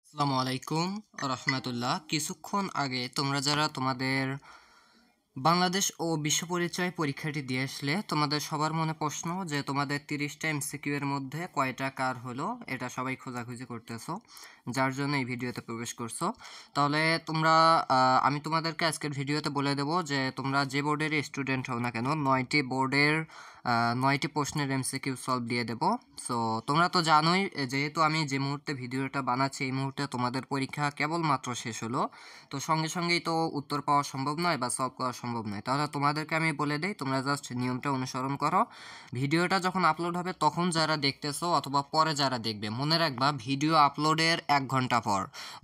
আসসালামু আলাইকুম রহমতুল্লাহ। কিছুক্ষণ আগে তোমরা যারা তোমাদের বাংলাদেশ ও বিশ্ব পরিচয় পরীক্ষাটি দিয়ে আসলে, তোমাদের সবার মনে প্রশ্ন যে তোমাদের 30টা এমসিকিউ এর মধ্যে কয়টা কার হলো, এটা সবাই খোঁজাখুঁজি করতেছো, যার জন্য এই ভিডিওতে প্রবেশ করছো। তাহলে তোমরা আমি তোমাদেরকে আজকের ভিডিওতে বলে দেবো যে তোমরা যে বোর্ডের স্টুডেন্ট হও না কেন, 9টি বোর্ডের 9টি প্রশ্নের এমসিকিউ সলভ দিয়ে দেবো। সো তোমরা তো জানোই, যেহেতু আমি যে মুহূর্তে ভিডিওটা বানাচ্ছি এই মুহূর্তে তোমাদের পরীক্ষা কেবলমাত্র শেষ হলো, তো সঙ্গে সঙ্গেই তো উত্তর পাওয়া সম্ভব নয় বা সলভ করা সম্ভব নয়। তাহলে তোমাদেরকে আমি বলে দেই, তোমরা জাস্ট নিয়মটা অনুসরণ করো। ভিডিওটা যখন আপলোড হবে তখন যারা দেখতেছো অথবা পরে যারা দেখবে, মনে রাখবা ভিডিও আপলোডের 1 ঘন্টা পর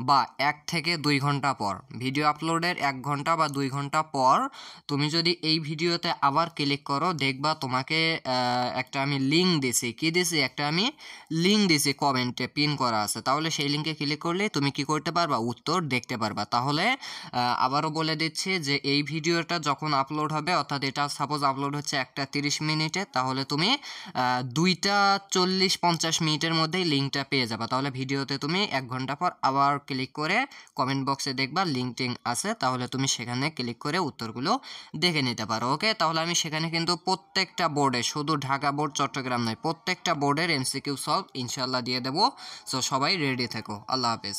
বা 1 থেকে 2 ঘন্টা পর, ভিডিও আপলোডের 1 ঘন্টা বা 2 ঘন্টা পর তুমি যদি এই ভিডিওতে আবার ক্লিক করো, দেখবা তোমাকে একটা আমি লিঙ্ক দিছি, কি দিছি, একটা আমি লিঙ্ক দিছি কমেন্টে পিন করা আছে। তাহলে সেই লিঙ্কে ক্লিক করলে তুমি কি করতে পারবা, উত্তর দেখতে পারবা। তাহলে আবারও বলে দিচ্ছি যে এই ভিডিওটা যখন আপলোড হবে, অর্থাৎ এটা সাপোজ আপলোড হচ্ছে 1টা 30 মিনিটে, তাহলে তুমি 2টা 40-50 মিনিটের মধ্যেই লিঙ্কটা পেয়ে যাবে। তাহলে ভিডিওতে তুমি 1 ঘন্টা পর আবার ক্লিক করে কমেন্ট বক্সে দেখবা লিঙ্ক টিঙ্ক আছে, তাহলে তুমি সেখানে ক্লিক করে উত্তরগুলো দেখে নিতে পারো। ওকে, তাহলে আমি সেখানে কিন্তু প্রত্যেকটা বোর্ডে, শুধু ঢাকা বোর্ড চট্টগ্রাম নয়, প্রত্যেকটা বোর্ডের এমসিকিউ সলভ ইনশাল্লাহ দিয়ে দেবো। সো সবাই রেডি থেকো। আল্লাহ হাফেজ।